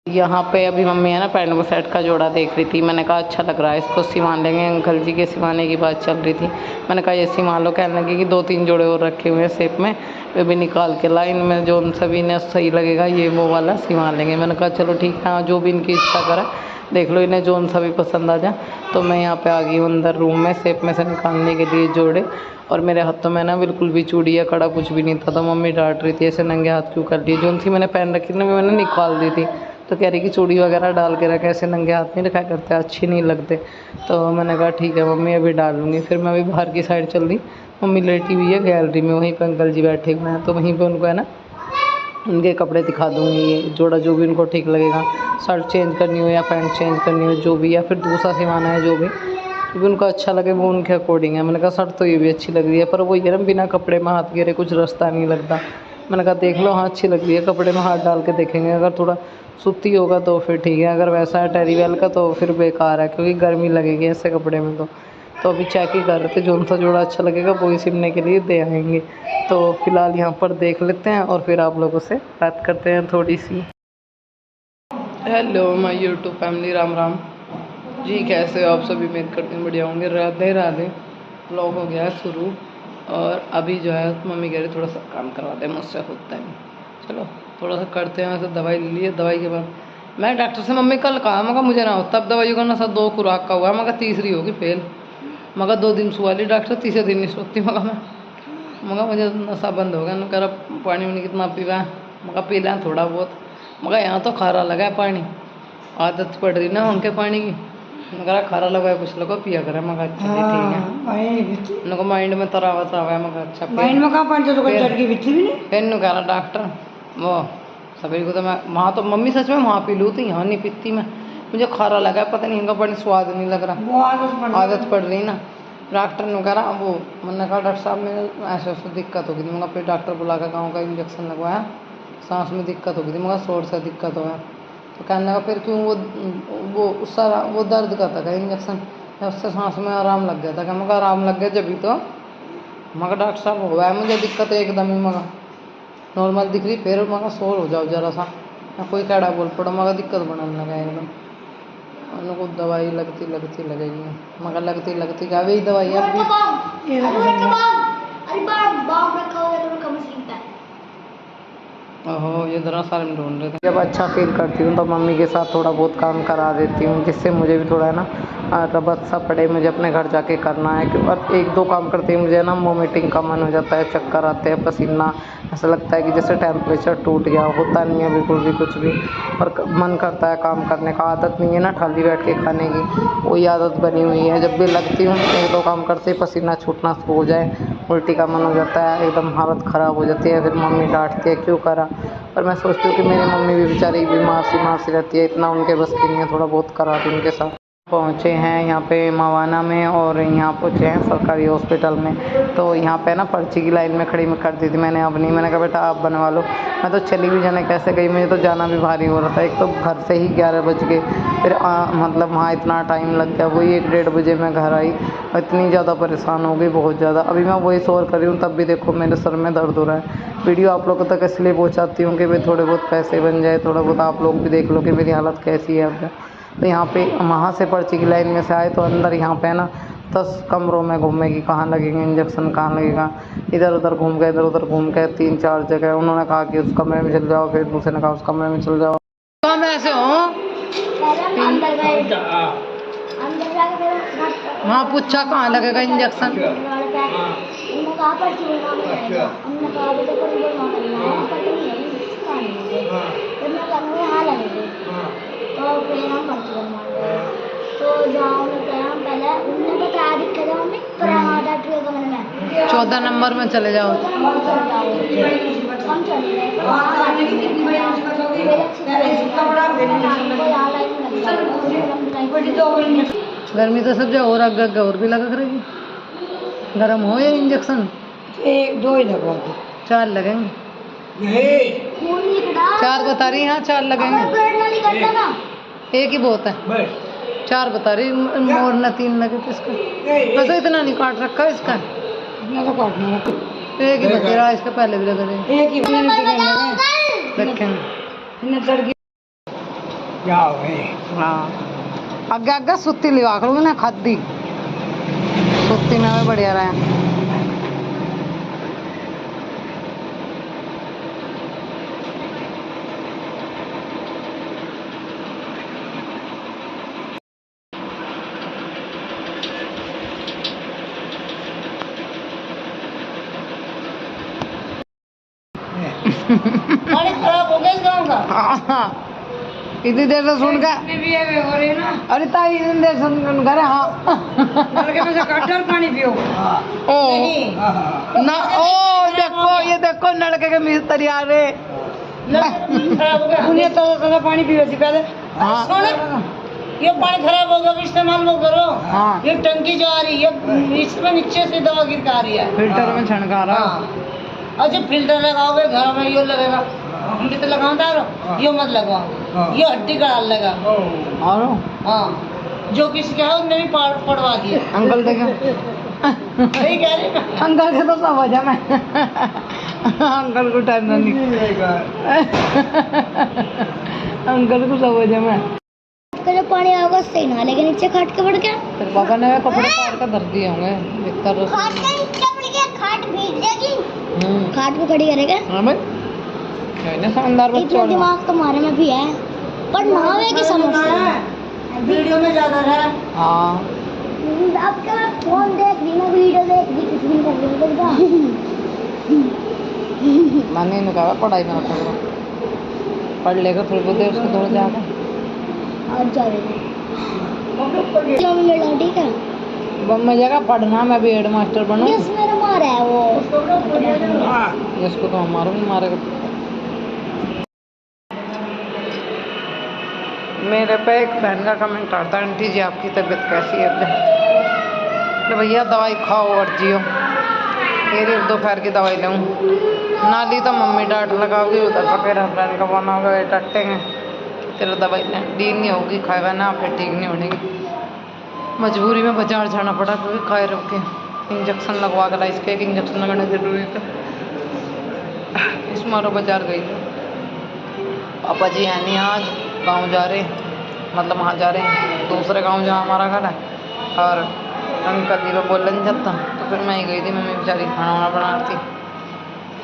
यहाँ पे अभी मम्मी है ना पैंट को सेट का जोड़ा देख रही थी। मैंने कहा अच्छा लग रहा है, इसको सिलवा लेंगे। अंकल जी के सिलवाने की बात चल रही थी। मैंने कहा ये सिलवा लो। कहने लगी कि 2-3 जोड़े और रखे हुए हैं शेप में, वे भी निकाल के ला, इनमें जो उन सभी ने सही लगेगा ये वो वाला सिलवा लेंगे। मैंने कहा चलो ठीक है, हाँ जो भी इनकी इच्छा करा देख लो, इन्हें जो उन सभी पसंद आ जाए। तो मैं यहाँ पे आ गई हूँ अंदर रूम में शेप में से निकालने के लिए जोड़े। और मेरे हाथों में ना बिल्कुल भी चूड़ी या कड़ा कुछ भी नहीं था। तो मम्मी डांट रही थी ऐसे नंगे हाथ क्यों कर लिए। जो सी मैंने पहन रखी थी ना मैंने निकाल दी थी। तो कह रही कि चूड़ी वगैरह डाल के रखे, ऐसे नंगे हाथ नहीं रखा करते, अच्छी नहीं लगते। तो मैंने कहा ठीक है मम्मी अभी डाल लूँगी। फिर मैं अभी बाहर की साइड चल दी। मम्मी लेटी हुई है गैलरी में, वहीं पर अंकल जी बैठे हुए हैं। तो वहीं पर उनको है ना उनके कपड़े दिखा दूँगी, ये जोड़ा जो भी उनको ठीक लगेगा। शर्ट चेंज करनी हो या पैंट चेंज करनी हो जो भी, या फिर दूसरा सिलवाना है जो भी उनको अच्छा लगे वो उनके अकॉर्डिंग है। मैंने कहा शर्ट तो ये भी अच्छी लग रही है, पर वो ये ना बिना कपड़े में हाथ गिरे कुछ रास्ता नहीं लगता। मैंने कहा देख लो हाँ अच्छी लग रही है, कपड़े में हाथ डाल के देखेंगे, अगर थोड़ा सूती होगा तो फिर ठीक है, अगर वैसा है टेरीवेल का तो फिर बेकार है, क्योंकि गर्मी लगेगी ऐसे कपड़े में। तो अभी चेक ही कर रहे थे, जो सा जोड़ा अच्छा लगेगा वही सिलने के लिए दे आएंगे। तो फिलहाल यहाँ पर देख लेते हैं और फिर आप लोगों से बात करते हैं थोड़ी सी। Hello my YouTube family, Ram Ram ji, कैसे हो आप सभी? उम्मीद करते हैं बढ़िया होंगे। राधे राधे। व्लॉग हो गया है शुरू और अभी जो है मम्मी कह रही थोड़ा सा काम करवाते हैं मुझसे होता है। चलो थोड़ा सा करते हैं। वैसे दवाई ले लिए, दवाई के बाद मैं डॉक्टर से मम्मी कल कहा मगर मुझे ना होता, अब दवाइयों का नशा 2 खुराक का हुआ है, मगर तीसरी होगी फेल। मगर 2 दिन सुबह ली डॉक्टर, तीसरे दिन नहीं सोती मगर मुझे नशा बंद हो गया। न कह रहा पानी वानी कितना पीवा है, मगर पी लें थोड़ा बहुत। मगर यहाँ तो खारा लगा है पानी, आदत पड़ रही ना उनके पानी की। मगर खारा लगा है, कुछ लोगों पिया करे मगर अच्छा ठीक है। उनको माइंड में तरावत आ गया मगर अच्छा माइंड में कहाँ पानी तो कोई चढ़ के बिछी भी नहीं। फिर नु कह रहा डॉक्टर वो सभी को, तो मैं वहाँ तो मम्मी सच में वहाँ पी लूँ तो यहाँ नहीं पीती मैं, मुझे खारा लगा है, पता नहीं इनका पानी स्वाद नहीं लग रहा, आदत पड़ रही ना। डॉक्टर ने कह रहा वो, मैंने कहा डॉक्टर साहब में ऐसे ऐसे दिक्कत होगी थी। मगर फिर डॉक्टर बुला कर गाँव का इंजेक्शन लगवाया, सांस में दिक्कत होगी थी मगर शोर से दिक्कत हुआ। तो कहने लगा फिर क्यों वो सारा वो दर्द का था इंजेक्शन, उससे सांस में आराम लग गया था। क्या मगर आराम लग गया जब भी तो मगर डॉक्टर साहब हुआ है मुझे दिक्कत है एकदम ही, मगर नॉर्मल दिख रही, फिर मगर शोर हो जाओ जरा सा या कोई कैड़ा बोल पड़ो मगर दिक्कत बनाने लगा एकदम। उनको दवाई लगती लगेगी मगर लगती क्या वही दवाई ओहो ये दरअसल में ढूंढ रहे थे। जब अच्छा फील करती हूँ तो मम्मी के साथ थोड़ा बहुत काम करा देती हूँ, जिससे मुझे भी थोड़ा है ना रबत सा पड़े, मुझे अपने घर जाके करना है। कि अब 1-2 काम करते ही मुझे ना वोमिटिंग का मन हो जाता है, चक्कर आते हैं, पसीना ऐसा लगता है कि जैसे टेम्परेचर टूट गया, होता नहीं है बिल्कुल भी कुछ भी। पर मन करता है काम करने का, आदत नहीं है ना खाली बैठ के खाने की, वही आदत बनी हुई है। जब भी लगती हूँ 1-2 काम करते ही पसीना छूटना शुरू हो जाए, उल्टी का मन हो जाता है, एकदम हालत ख़राब हो जाती है। फिर मम्मी डांटती है क्यों करा, पर मैं सोचती हूँ कि मेरी मम्मी भी बेचारी बीमार सी रहती है, इतना उनके बस की नहीं है, थोड़ा बहुत करा दूँ उनके साथ। पहुँचे हैं यहाँ पे मवाना में और यहाँ पहुँचे हैं सरकारी हॉस्पिटल में। तो यहाँ पे ना पर्ची की लाइन में खड़ी में कर दी थी मैंने, अब नहीं, मैंने कहा बेटा आप बनवा लो। मैं तो चली भी जाने कैसे गई, मुझे तो जाना भी भारी हो रहा था। एक तो घर से ही 11 बज गए, फिर मतलब वहाँ इतना टाइम लग गया, वही 1-1:30 बजे मैं घर आई और इतनी ज़्यादा परेशान हो गई, बहुत ज़्यादा। अभी मैं वही शोर कर रही हूँ तब भी देखो मेरे सर में दर्द हो रहा है। वीडियो आप लोगों तक इसलिए पहुँचाती हूँ कि भाई थोड़े बहुत पैसे बन जाए, थोड़ा बहुत आप लोग भी देख लो कि मेरी हालत कैसी है अब। तो यहाँ पे वहाँ से पर्ची की लाइन में से आए तो अंदर यहाँ पे ना 10 कमरों में घूमने की, कहाँ लगेंगे इंजेक्शन, कहाँ लगेगा, इधर उधर घूम गए 3-4 जगह। उन्होंने कहा कि उस कमरे में चल जाओ, फिर दूसरे ने कहा उस कमरे में चल जाओ। तो मैं ऐसे वहाँ पूछा कहाँ लगेगा इंजेक्शन, तो फिर हम पर्ची बनवाए। तो जहाँ हम पहले उन्होंने बताया दिक्कत है मम्मी, पर हाँ डॉक्टर के कमरे में 14 नंबर में चले जाओ। हम चले गए, गर्मी तो सब जगह और आगे और भी लगा करेगी, गर्म हो या इंजेक्शन 1-2 ही लगवा दो, 4 लगेंगे। 4 बता रही, हाँ 4 लगेंगे, एक ही बहुत है, 4 बता रही, मोर न 3 लगे तो इसका वैसे इतना नहीं काट रखा इसका, इतना तो काटना है, एक ही बता रहा, इसके पहले भी लगे थे, एक ही रखेंगे। हाँ अगे अगे सुती लिवा करूँगी ना खादी सुती में भी बढ़िया रहे पानी खराब हो गया इस गाँव का। इतनी देर से सुन के भी हो रही है ना। अरे ताई इतनी देर सुन कर हाँ नलके में से कटर पानी पियो। ओ ना ओ देखो ये देखो नलके के मिस्त्री आ रहे खराब हो गया उन्हें तो पानी पियो थी पहले। हाँ। ये पानी खराब हो गया इस्तेमाल मत करो। हाँ। ये टंकी जो आ रही है इसमें नीचे से दवा गिर के आ रही है फिल्टर में छनका रहा अच्छा फिल्टर लगाओगे घर में यो लगेगा हम तो लगाता रहो यो मत लगवाओ ये हड्डी का डाल लगा और हाँ जो किसी का है उन्हें भी पड़वा दिया अंकल देखो सही कह रही है अंकल के तो सब वजह में अंकल को टाइम नहीं अंकल को सब वजह में जब पानी आएगा सही ना लेके नीचे खाट के बढ़ गया फिर बाबा ने कपड़े फाड़ कर धर दिए होंगे भीतर खाट के नीचे बढ़ गया खाट भीग जाएगी खाट पे खड़ी करेगा हाँ भाई कहने समझदार बच्चा इतना दिमाग तुम्हारे में भी है पर नावे की समस्या वीडियो में ज्यादा है हाँ अब क्या मैं फोन देख रही मैं वीडियो देख रही कुछ भी कर रही मैंने इन्हें कहा पढ़ाई में रखा पढ़ लेगा फिर वो देर उसको दौड़ जाएगा आज जा रही हूँ ठीक है मजा का पढ़ना मैं भी हेड मास्टर बनूं यस मेरा मारा है वो इसको तो हम मारूंगी मारेगा मेरे पे एक बहन का कमेंट आता है आंटी जी आपकी तबीयत कैसी है तो भैया दवाई खाओ और जियो फिर दोपहर की दवाई लूँ ना ली तो मम्मी डांट लगाओगी उधर का फिर हस्बैंड का बना होगा डांटेंगे तेरा दवाई डी नहीं होगी खाएगा ना फिर ठीक नहीं होगी मजबूरी में बाजार जाना पड़ा क्योंकि खाए रख के इंजेक्शन लगवा कर इसके एक इंजेक्शन लगाने जरूरी था इस मारो बाजार गई पापा जी है नहीं आज गांव जा रहे मतलब वहाँ जा रहे हैं दूसरे गांव जहाँ हमारा घर है और अंकल जी को बोलने जाता तो फिर मैं ही गई थी मम्मी बेचारी खाना वाना बना रही थी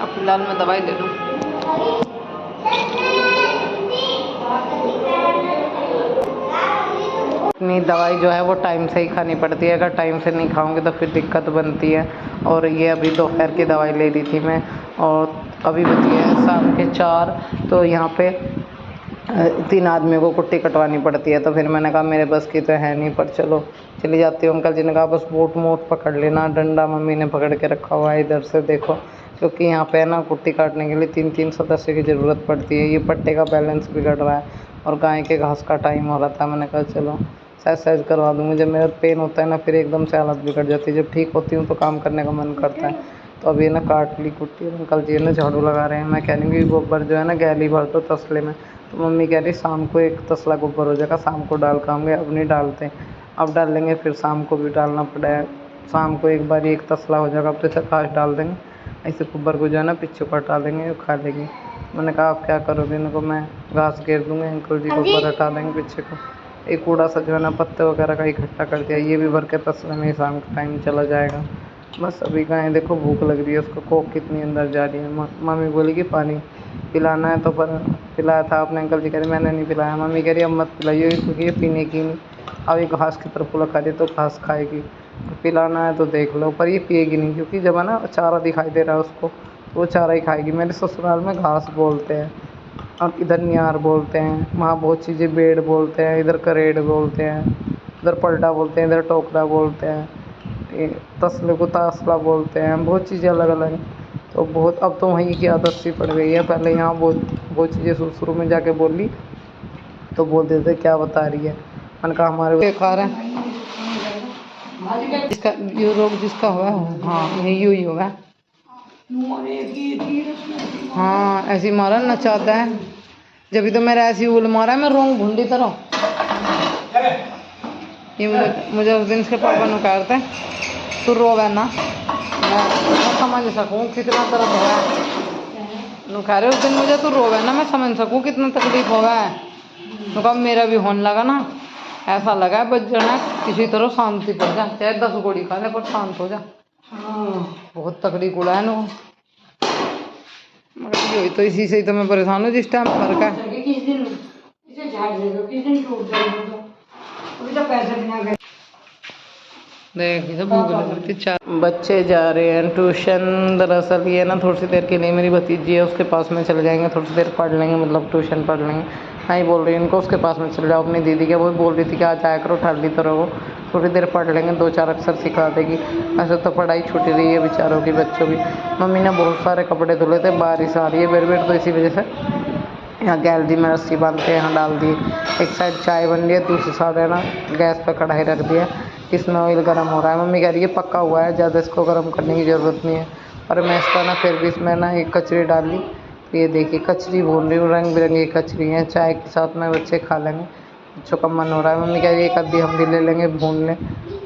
अब फिलहाल मैं दवाई ले लूँ अपनी दवाई जो है वो टाइम से ही खानी पड़ती है अगर टाइम से नहीं खाऊंगी तो फिर दिक्कत बनती है और ये अभी दोपहर की दवाई ले ली थी मैं और अभी बची है शाम के 4 तो यहाँ पे 3 आदमियों को कुट्टी कटवानी पड़ती है तो फिर मैंने कहा मेरे बस की तो है नहीं पर चलो चली जाती हूँ अंकल जी ने कहा बस बोट मोट पकड़ लेना डंडा मम्मी ने पकड़ के रखा हुआ है इधर से देखो क्योंकि यहाँ पे ना कुट्टी काटने के लिए 3 सदस्य की ज़रूरत पड़ती है ये पट्टे का बैलेंस बिगड़ रहा है और गाय के घास का टाइम हो रहा था मैंने कहा चलो सहज करवा दूँगी जब मेरा पेन होता है ना फिर एकदम से हालत बिगड़ जाती है जब ठीक होती हूँ तो काम करने का मन करता है तो अभी ना काट ली कुट्टी अंकल जी ना झाड़ू लगा रहे हैं मैं कह रही हूँ गोबर जो है ना गैली भर दो तसले में तो मम्मी कह रही शाम को एक तसला गोबर हो जाएगा शाम को डाल खाऊंगे अब नहीं डालते अब डाल लेंगे फिर शाम को भी डालना पड़ेगा शाम को एक बार एक तसला हो जाएगा अब तो चकाश डाल देंगे ऐसे गोबर को जो है ना पीछे को हटा देंगे और खा लेंगे मैंने कहा आप क्या करोगे इनको मैं घास घेर दूँगी अंकल जी गोबर हटा देंगे पीछे को एक कूड़ा सा जो है ना पत्ते वगैरह का इकट्ठा कर दिया ये भी भर के तसले में शाम का टाइम चला जाएगा बस अभी गाय देखो भूख लग रही है उसको कोक कितनी अंदर जा रही है मम्मी बोली कि पानी पिलाना है तो पर पिलाया था आपने अंकल जी कह रहे मैंने नहीं पिलाया मम्मी कह रही अब मत पिलाइए क्योंकि ये पीने की नहीं अब ये घास की तरफ लगा रही तो घास खाएगी तो पिलाना है तो देख लो पर ये पिएगी नहीं क्योंकि जब है ना चारा दिखाई दे रहा है उसको तो वो चारा ही खाएगी मेरे ससुराल में घास बोलते हैं और इधर नियार बोलते हैं वहाँ बहुत चीज़ें बेड़ बोलते हैं इधर करेड़ बोलते हैं इधर पलटा बोलते हैं इधर टोकरा बोलते हैं तसले को तासला बोलते हैं बहुत चीज़ें अलग अलग हैं तो बहुत अब तो वहीं की आदत सी पड़ गई है पहले यहाँ बहुत चीज़ें शुरू में जाके बोली तो बोलते थे क्या बता रही है मैंने कहा हमारे खा रहे हैं इसका ये रोग जिसका हुआ है हाँ यही ही होगा हाँ ऐसी मारा नचाता है जब तो मेरा ऐसी उल मारा है मैं रोंग भूंडी तरह ये मुझे उस दिन इसके पापा ने कहते तू रोवे ना मैं समझ सकूँ कितना दर्द हो रहा है कह रहे उस दिन मुझे तू रोवे ना मैं समझ सकूँ कितना तकलीफ हो रहा है तो कब मेरा भी होने लगा ना, ऐसा लगा है बच जाना किसी तरह शांति पड़ जा, चाहे 10 गोली खा ले पर शांत हो जा। बहुत तकड़ी गुड़ा है ना वो, मगर यही तो इसी से ही तो मैं परेशान हूँ जिस टाइम फर्क है। किस दिन इसे झाड़ दे दो, किस दिन टूट जाएगा तो अभी तो पैसे बिना गए। देख इसे भूख लग रही थी। 4 बच्चे जा रहे हैं ट्यूशन। दरअसल ये ना थोड़ी सी देर के लिए मेरी भतीजी है, उसके पास में चले जाएंगे, थोड़ी सी देर पढ़ लेंगे, मतलब ट्यूशन पढ़ लेंगे। हाँ ही बोल रही है इनको उसके पास में चले जाओ अपनी दीदी के, वो बोल रही थी कि आज आया करो, ठंडी तो रहो, थोड़ी देर पढ़ लेंगे, 2-4 अक्षर सिखा देगी। ऐसे तो पढ़ाई छूट रही है बेचारों की, बच्चों की। मम्मी ने बहुत सारे कपड़े धुले थे, बारिश आ रही है बेर तो इसी वजह से यहाँ गैलरी में रस्सी बांध के यहाँ डाल दी। एक साइड चाय बन रही है, दूसरी साइड है ना गैस पर कढ़ाई रख दिया, इसमें ऑयल गर्म हो रहा है। मम्मी कह रही है पक्का हुआ है, ज़्यादा इसको गर्म करने की ज़रूरत नहीं है। और मैं इसका ना फिर भी इसमें ना एक कचरी डाल ली, तो ये देखिए कचरी भून रही हूँ, रंग बिरंगी कचरी हैं, चाय के साथ में बच्चे खा लेंगे, बच्चों का मन हो रहा है। मम्मी कह रही है एक आधी हम भी ले लेंगे भून लें,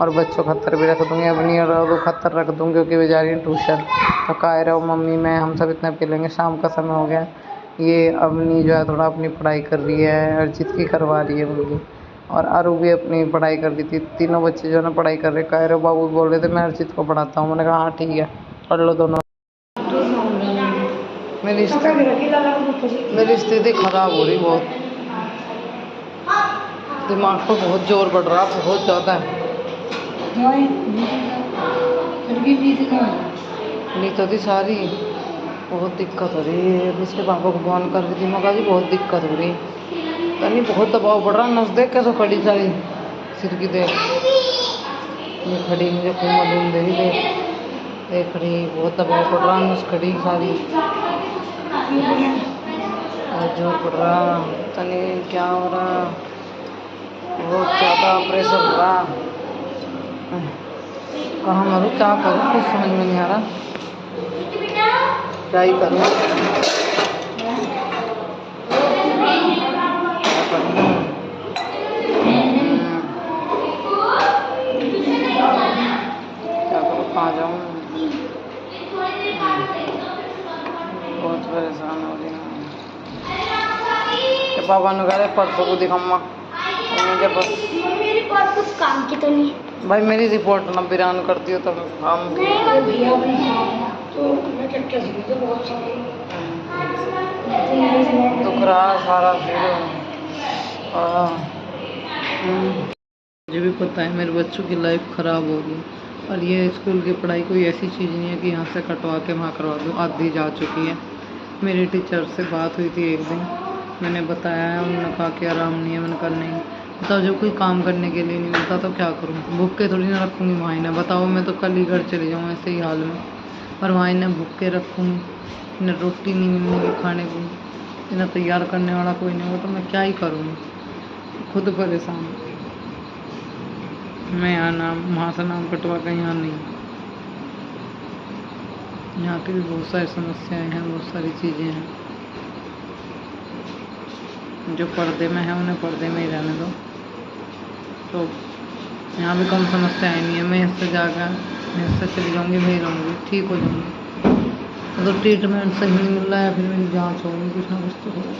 और बच्चों खत्तर भी रख दूँगी, अपनी और खत्तर रख दूँगी क्योंकि वे जा रही है ट्यूशन। तो कह रहे हो मम्मी मैं हम सब इतना पी लेंगे, शाम का समय हो गया। ये अवनी जो है थोड़ा अपनी पढ़ाई कर रही है, अर्जित की करवा रही है मुझे, और आरू भी अपनी पढ़ाई कर रही थी। तीनों बच्चे जो है ना पढ़ाई कर रहे। कह रहे बाबू बोल रहे थे मैं अर्जित को पढ़ाता हूँ, मैंने कहा हाँ ठीक है पढ़ लो दोनों। मेरी स्थिति खराब हो रही बहुत, दिमाग पर बहुत जोर पड़ रहा है, बहुत ज़्यादा। नींद थी सारी, बहुत दिक्कत हो रही है। इसके पापा को फोन कर रही थी, मैं कहा जी बहुत दिक्कत हो रही है, यानी बहुत दबाव पड़ रहा। नस देख कैसे खड़ी सारी, सिर की देख ये खड़ी, मुझे खूब मालूम दे रही देख खड़ी, बहुत दबाव पड़ रहा, नस खड़ी सारी, बहुत जोर पड़ रहा, पता नहीं क्या हो रहा, बहुत ज़्यादा प्रेशर हो रहा। कहाँ मरूँ क्या करूँ कुछ समझ में नहीं आ रहा, क्या ही करूँ। क्या करूँ कहाँ जाऊँ, बहुत परेशान हो रही हूँ। पापा ने कहा परसों को दिखाऊंगा, मुझे बस मेरी रिपोर्ट कुछ काम की तो नहीं है भाई, मेरी रिपोर्ट ना बिरान करती हो तो काम की दुख रहा सारा फिर। मुझे भी पता है मेरे बच्चों की लाइफ ख़राब होगी, और ये स्कूल की पढ़ाई कोई ऐसी चीज़ नहीं है कि यहाँ से कटवा के वहाँ करवा दूँ, आधी जा चुकी है। मेरी टीचर से बात हुई थी एक दिन, मैंने बताया है, उन्होंने कहा कि आराम नहीं है। मैंने कहा नहीं, बताओ जब कोई काम करने के लिए नहीं मिलता तो क्या करूँ, भूख के थोड़ी ना रखूँगी वहाँ ना, बताओ मैं तो कल ही घर चले जाऊँ ऐसे ही हाल में, और वहाँ ना भूख के रखूँगी, न रोटी नहीं मिलेगी खाने को, इतना तैयार करने वाला कोई नहीं होगा, तो मैं क्या ही करूँगी, खुद परेशान। मैं यहाँ नाम वहाँ से नाम कटवा कर यहाँ नहीं, यहाँ की भी बहुत सारी समस्याएं हैं, बहुत सारी चीज़ें हैं। जो पर्दे में है उन्हें पर्दे में ही रहने दो, तो यहाँ भी कम समस्याएं नहीं है। मैं इससे जाकर इससे चली जाऊँगी, वहीं रहूँगी, ठीक हो जाऊँगी। तो ट्रीटमेंट सही नहीं मिल रहा है, फिर मेरी जाँच होगी, कुछ ना कुछ तो होगा।